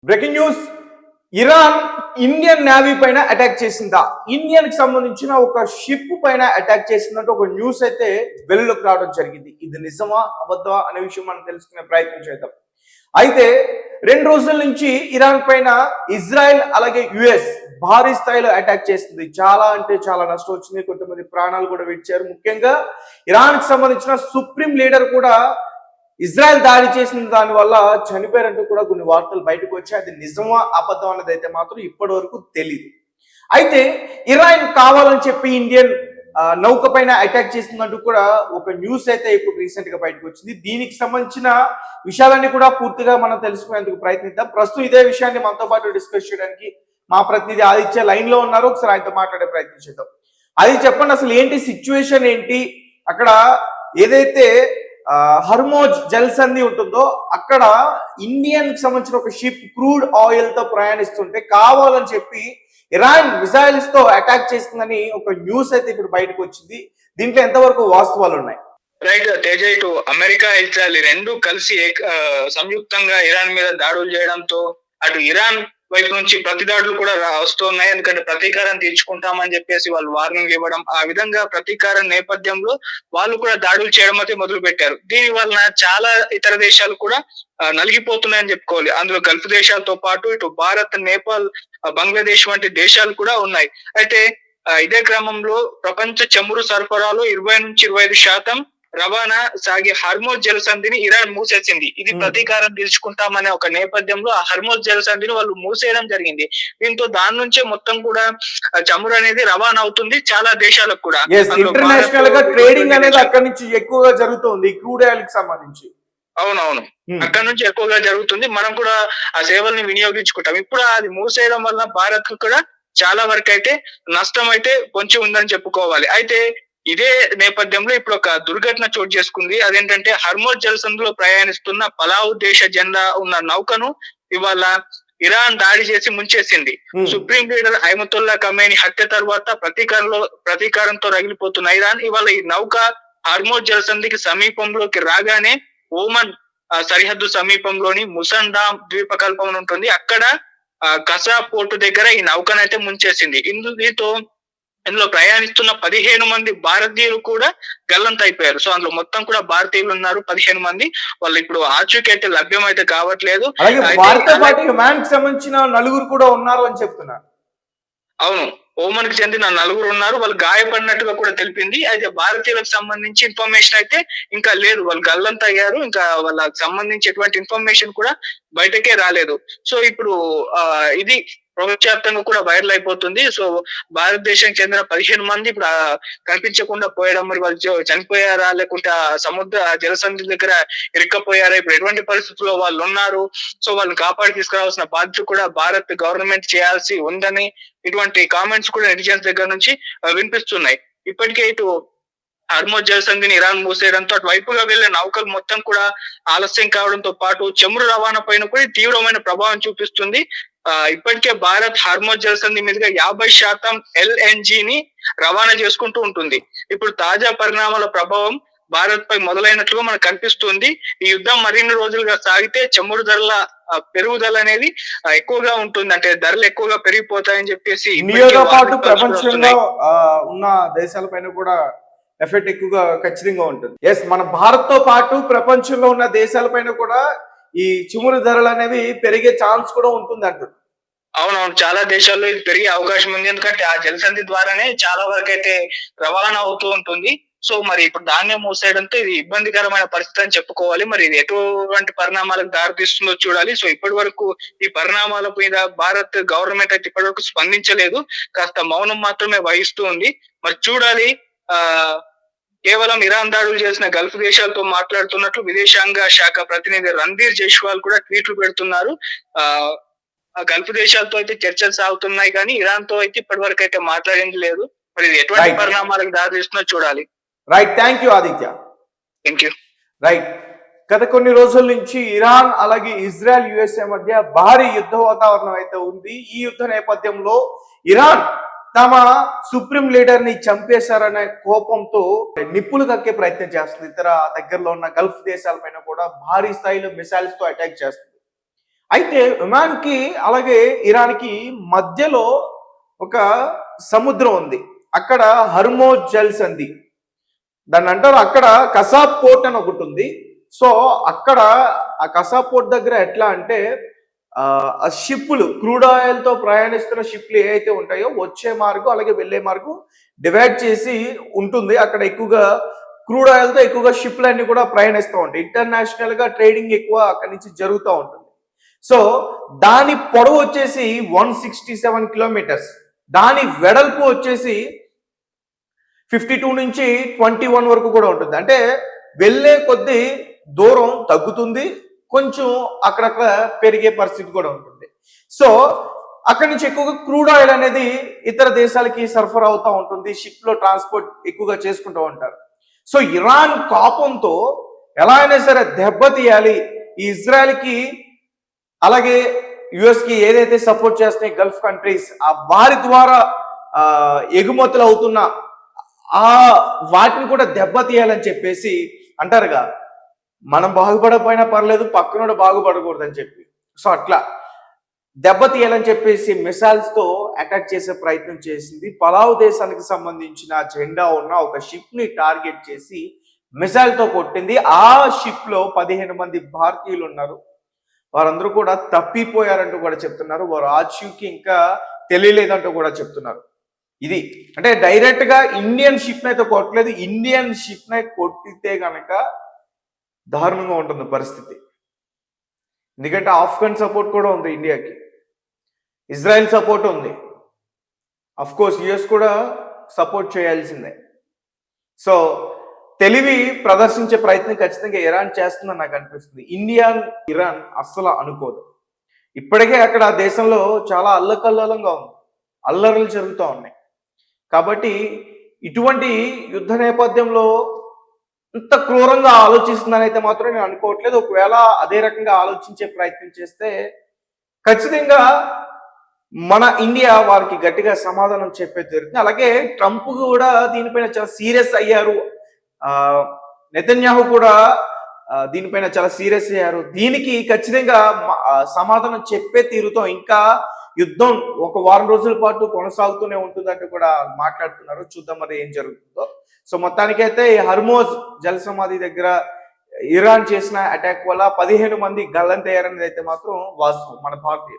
Breaking news. Iran Indian navy పైన attack చేసిందా? Indian కి సంబంధించిన ఒక షిప్ పైన అటాక్ చేసిందంటే ఒక న్యూస్ అయితే వెలుగులోకి రావడం జరిగింది. ఇది నిజమా అబద్ధమా అనే విషయం మనం తెలుసుకునే ప్రయత్నం చేద్దాం. అయితే 2 రోజుల నుంచి ఇరాన్ పైన ఇజ్రాయెల్ అలాగే యుఎస్ భారీ స్థాయిలో అటాక్ చేస్తుంది. చాలా అంటే చాలా నష్టం వచ్చింది. కొంతమంది ప్రాణాలు కూడా విడిచారు. ముఖ్యంగా ఇరాన్ కి సంబంధించిన సుప్రీం లీడర్ కూడా ఇజ్రాయెల్ దాడి చేసిన దాని వల్ల చనిపోయారంటూ కూడా కొన్ని వార్తలు బయటకు వచ్చాయి. అది నిజమా అబద్ధం అన్నది అయితే మాత్రం ఇప్పటి వరకు తెలియదు. అయితే ఇరాన్ కావాలని చెప్పి ఇండియన్ నౌక పైన అటాక్ చేసిందంటూ కూడా ఒక న్యూస్ అయితే ఇప్పుడు రీసెంట్ గా బయటకు వచ్చింది. దీనికి సంబంధించిన విషయాలన్నీ కూడా పూర్తిగా మనం తెలుసుకునేందుకు ప్రయత్నిద్దాం. ప్రస్తుతం ఇదే విషయాన్ని మనతో పాటు డిస్కస్ చేయడానికి మా ప్రతినిధి ఆదిత్య లైన్ లో ఉన్నారు. ఒకసారి ఆయనతో మాట్లాడే ప్రయత్నం చేద్దాం. అది చెప్పండి, అసలు ఏంటి సిచ్యువేషన్ ఏంటి అక్కడ? ఏదైతే హర్మోజ్ జలసంధి ఉంటుందో అక్కడ ఇండియన్ కి సంబంధించిన ఒక షిప్ క్రూడ్ ఆయిల్ తో ప్రయాణిస్తుంటే కావాలని చెప్పి ఇరాన్ మిసైల్స్ తో అటాక్ చేస్తుందని ఒక న్యూస్ అయితే ఇప్పుడు బయటకు వచ్చింది. దీంట్లో ఎంతవరకు వాస్తవాలు ఉన్నాయి? రైట్ తేజ, ఇటు అమెరికా ఇజ్రాయెల్ రెండు కలిసి సంయుక్తంగా ఇరాన్ మీద దాడులు చేయడంతో అటు ఇరాన్ వైపు నుంచి ప్రతిదాడులు కూడా వస్తున్నాయి. ఎందుకంటే ప్రతీకారం తీర్చుకుంటామని చెప్పేసి వాళ్ళు వార్నింగ్ ఇవ్వడం, ఆ విధంగా ప్రతీకారం నేపథ్యంలో వాళ్ళు కూడా దాడులు చేయడం అయితే మొదలు పెట్టారు. దీని వలన చాలా ఇతర దేశాలు కూడా నలిగిపోతున్నాయని చెప్పుకోవాలి. అందులో గల్ఫ్ దేశాలతో పాటు ఇటు భారత్, నేపాల్, బంగ్లాదేశ్ వంటి దేశాలు కూడా ఉన్నాయి. అయితే ఇదే క్రమంలో ప్రపంచ చమురు సరఫరాలో 20-25% రవాణా సాగే హర్మోజ్ జలసంధిని ఇరాన్ మూసేసింది. ఇది ప్రతీకారం తీర్చుకుంటామనే ఒక నేపథ్యంలో ఆ హర్మోజ్ జలసంధిని వాళ్ళు మూసేయడం జరిగింది. దీంతో దాని నుంచే మొత్తం కూడా చమురు అనేది రవాణా అవుతుంది చాలా దేశాలకు కూడా. ఇంటర్నేషనల్ గా ట్రేడింగ్ అనేది అక్కడి నుంచి ఎక్కువగా జరుగుతుంది క్రూడ్ ఆయిల్ కి సంబంధించి. అవునవును, అక్కడ నుంచి ఎక్కువగా జరుగుతుంది. మనం కూడా ఆ సేవల్ని వినియోగించుకుంటాం. ఇప్పుడు అది మూసేయడం వల్ల భారత్ కు కూడా చాలా వరకు అయితే నష్టం అయితే కొంచెం ఉందని చెప్పుకోవాలి. అయితే ఇదే నేపథ్యంలో ఇప్పుడు ఒక దుర్ఘటన చోటు చేసుకుంది. అదేంటంటే హర్మోజ్ జలసంధిలో ప్రయాణిస్తున్న పలావు దేశ జెండా ఉన్న నౌకను ఇవాళ ఇరాన్ దాడి చేసి ముంచేసింది. సుప్రీం లీడర్ అయమతుల్లా ఖమేని హత్య తర్వాత ప్రతీకారంతో రగిలిపోతున్న ఇరాన్ ఇవాళ ఈ నౌక హర్మోజ్ జలసంధికి సమీపంలోకి రాగానే ఓమన్ సరిహద్దు సమీపంలోని ముసండామ్ ద్వీపకల్పం ఉంటుంది. అక్కడ కసా పోర్టు దగ్గర ఈ నౌకనైతే ముంచేసింది. ఇందులో ప్రయాణిస్తున్న 15 మంది భారతీయులు కూడా గల్లంతైపోయారు. సో అందులో మొత్తం కూడా భారతీయులు ఉన్నారు 15 మంది. వాళ్ళు ఇప్పుడు ఆచూకీ అయితే లభ్యం అయితే కావట్లేదు. సంబంధించిన నలుగురు కూడా ఉన్నారు అని చెప్తున్నారు. అవును, ఓమన్ కి చెందిన 4 ఉన్నారు. వాళ్ళు గాయపడినట్టుగా కూడా తెలిపింది. అయితే భారతీయులకు సంబంధించి ఇన్ఫర్మేషన్ అయితే ఇంకా లేదు. వాళ్ళు గల్లంత అయ్యారు. ఇంకా వాళ్ళకి సంబంధించి ఎటువంటి ఇన్ఫర్మేషన్ కూడా బయటకే రాలేదు. సో ఇప్పుడు ఇది ప్రపంచవ్యాప్తంగా కూడా వైరల్ అయిపోతుంది. సో భారతదేశానికి చెందిన 15 మంది ఇప్పుడు కనిపించకుండా పోయడం, మరి వాళ్ళు చనిపోయారా లేకుంటే సముద్ర జలసంధి దగ్గర ఇరుక్కపోయారా, ఇప్పుడు ఎటువంటి పరిస్థితుల్లో వాళ్ళు ఉన్నారు, సో వాళ్ళని కాపాడి తీసుకురావాల్సిన బాధ్యత కూడా భారత్ గవర్నమెంట్ చేయాల్సి ఉందని ఇటువంటి కామెంట్స్ కూడా నెటిజన్స్ దగ్గర నుంచి వినిపిస్తున్నాయి. ఇప్పటికే ఇటు హర్మోజ్ జలసంధిని ఇరాన్ మూసేయడంతో అటువైపుగా వెళ్లే నౌకలు మొత్తం కూడా ఆలస్యం కావడంతో పాటు చమురు రవాణా పైన కూడా తీవ్రమైన ప్రభావం చూపిస్తుంది. ఇప్పటికే భారత్ హర్మోజ్ జలసంధి మీదుగా 50% LNG ని రవాణా చేసుకుంటూ ఉంటుంది. ఇప్పుడు తాజా పరిణామాల ప్రభావం భారత్ పై మొదలైనట్లుగా మనకు కనిపిస్తుంది. ఈ యుద్ధం మరిన్ని రోజులుగా సాగితే చమురు ధరల పెరుగుదల అనేది ఎక్కువగా ఉంటుంది. అంటే ధరలు ఎక్కువగా పెరిగిపోతాయని చెప్పేసి ఇండియాతో పాటు ప్రపంచంలో ఉన్న దేశాలపైన కూడా ఎఫెక్ట్ ఎక్కువగా ఖచ్చితంగా ఉంటుంది. ఎస్, మన భారత్ తో పాటు ప్రపంచంలో ఉన్న దేశాలపైన కూడా ఈ చమురు ధరలు అనేవి పెరిగే ఛాన్స్ కూడా ఉంటుంది అంటారు. అవునవును, చాలా దేశాల్లో ఇది పెరిగే అవకాశం ఉంది. ఎందుకంటే ఆ జలసంధి ద్వారానే చాలా వరకు అయితే రవాణా అవుతూ ఉంటుంది. సో మరి ఇప్పుడు ధాన్యం మూసేయడంతో ఇది ఇబ్బందికరమైన పరిస్థితి అని చెప్పుకోవాలి. మరి ఇది ఎటువంటి పరిణామాలకు దారితీస్తుందో చూడాలి. సో ఇప్పటి వరకు ఈ పరిణామాల మీద భారత్ గవర్నమెంట్ అయితే ఇప్పటి వరకు స్పందించలేదు. కాస్త మౌనం మాత్రమే వహిస్తూ ఉంది. మరి చూడాలి. కేవలం ఇరాన్ దాడులు చేసిన గల్ఫ్ దేశాలతో మాట్లాడుతున్నట్లు విదేశాంగ శాఖ ప్రతినిధి రణ్ధీర్ జైస్వాల్ కూడా ట్వీట్లు పెడుతున్నారు. గల్ఫ్ దేశాలతో అయితే చర్చలు సాగుతున్నాయి కానీ ఇరాన్ తో అయితే ఇప్పటి వరకు అయితే మాట్లాడింది లేదు. మరి ఎటువంటి పరిణామాలకు దారితీస్తుందో చూడాలి. Right, thank you Aditya. Thank you. Right, గత కొన్ని రోజుల నుంచి ఇరాన్ అలాగే ఇజ్రాయెల్ USA మధ్య భారీ యుద్ధ వాతావరణం అయితే ఉంది. ఈ యుద్ధ నేపథ్యంలో ఇరాన్ తమ సుప్రీం లీడర్ ని చంపేశారనే కోపంతో నిప్పులు కక్కే ప్రయత్నం చేస్తుంది. ఇతర దగ్గరలో ఉన్న గల్ఫ్ దేశాలపైన కూడా భారీ స్థాయిలో మిసైల్స్ తో అటాక్ చేస్తుంది. అయితే ఒమాన్కి అలాగే ఇరాన్కి మధ్యలో ఒక సముద్రం ఉంది. అక్కడ హర్మోజ్ జల్ సంధి దాన్ని అంటారు. అక్కడ కసాబ్ పోర్ట్ అని ఒకటి ఉంది. సో అక్కడ ఆ కసాబ్ పోర్ట్ దగ్గర ఎట్లా అంటే ఆ షిప్పులు క్రూడ్ ఆయిల్ తో ప్రయాణిస్తున్న షిప్లు ఏవైతే ఉంటాయో వచ్చే మార్గం అలాగే వెళ్ళే మార్గం డివైడ్ చేసి ఉంటుంది. అక్కడ ఎక్కువగా క్రూడ్ ఆయిల్ తో ఎక్కువగా షిప్లు అన్ని కూడా ప్రయాణిస్తూ ఉంటాయి. ఇంటర్నేషనల్ గా ట్రేడింగ్ ఎక్కువ అక్కడి నుంచి జరుగుతూ ఉంటుంది. సో దాని పొడవు వచ్చేసి 167 కిలోమీటర్స్, దాని వెడల్పు వచ్చేసి 52 నుంచి 21 వరకు కూడా ఉంటుంది. అంటే వెళ్ళే కొద్దీ దూరం తగ్గుతుంది, కొంచెం అక్కడక్కడ పెరిగే పరిస్థితి కూడా ఉంటుంది. సో అక్కడి నుంచి ఎక్కువగా క్రూడ్ ఆయిల్ అనేది ఇతర దేశాలకి సరఫరా అవుతూ ఉంటుంది. షిప్ లో ట్రాన్స్పోర్ట్ ఎక్కువగా చేసుకుంటూ ఉంటారు. సో ఇరాన్ కోపంతో ఎలా అయినా సరే దెబ్బతీయాలి, ఈ ఇజ్రాయెల్కి అలాగే యుఎస్ కి ఏదైతే సపోర్ట్ చేస్తున్నాయి గల్ఫ్ కంట్రీస్, ఆ వారి ద్వారా ఎగుమతులు అవుతున్న ఆ వాటిని కూడా దెబ్బతీయాలని చెప్పేసి అంటారుగా, మనం బాగుపడకపోయినా పర్లేదు పక్కనోడు బాగుపడకూడదు అని చెప్పి. సో అట్లా దెబ్బతీయాలని చెప్పేసి మిసైల్స్ తో అటాక్ చేసే ప్రయత్నం చేసింది. పలావ్ దేశానికి సంబంధించిన జెండా ఉన్న ఒక షిప్ ని టార్గెట్ చేసి మిసైల్ తో కొట్టింది. ఆ షిప్ లో 15 మంది భారతీయులు ఉన్నారు. వారందరూ కూడా తప్పిపోయారంటూ కూడా చెప్తున్నారు. వారు ఆచూకీ ఇంకా తెలియలేదంటూ కూడా చెప్తున్నారు. ఇది అంటే డైరెక్ట్ గా ఇండియన్ షిప్ అయితే కొట్టలేదు. ఇండియన్ షిప్ నే కొట్టితే గనక దారుణంగా ఉంటుంది పరిస్థితి. ఎందుకంటే ఆఫ్ఘన్ సపోర్ట్ కూడా ఉంది ఇండియాకి, ఇజ్రాయెల్ సపోర్ట్ ఉంది, అఫ్ కోర్స్ యుఎస్ కూడా సపోర్ట్ చేయాల్సిందే. సో తెలివి ప్రదర్శించే ప్రయత్నం ఖచ్చితంగా ఇరాన్ చేస్తుందని నాకు అనిపిస్తుంది. ఇరాన్ అస్సలు అనుకోదు. ఇప్పటికే అక్కడ దేశంలో చాలా అల్లకల్లోలంగా ఉంది, అల్లర్లు జరుగుతూ ఉన్నాయి. కాబట్టి ఇటువంటి యుద్ధ నేపథ్యంలో ఇంత క్రూరంగా ఆలోచిస్తుందని అయితే మాత్రం నేను అనుకోవట్లేదు. ఒకవేళ అదే రకంగా ఆలోచించే ప్రయత్నం చేస్తే ఖచ్చితంగా మన ఇండియా వారికి గట్టిగా సమాధానం చెప్పే జరుగుతుంది. అలాగే ట్రంప్ కూడా దీనిపైన చాలా సీరియస్ అయ్యారు, నెతన్యాహు కూడా దీనిపైన చాలా సీరియస్ అయ్యారు. దీనికి ఖచ్చితంగా సమాధానం చెప్పే తీరుతో ఇంకా యుద్ధం ఒక వారం రోజుల పాటు కొనసాగుతూనే ఉంటుందంటూ కూడా మాట్లాడుతున్నారు. చూద్దాం మరి ఏం జరుగుతుందో. సో మొత్తానికైతే హర్మోజ్ జల సమాధి దగ్గర ఇరాన్ చేసిన అటాక్ వల్ల 15 మంది గల్లంతయ్యారనేది అయితే మాత్రం వాస్తవం మన భారతీయులు.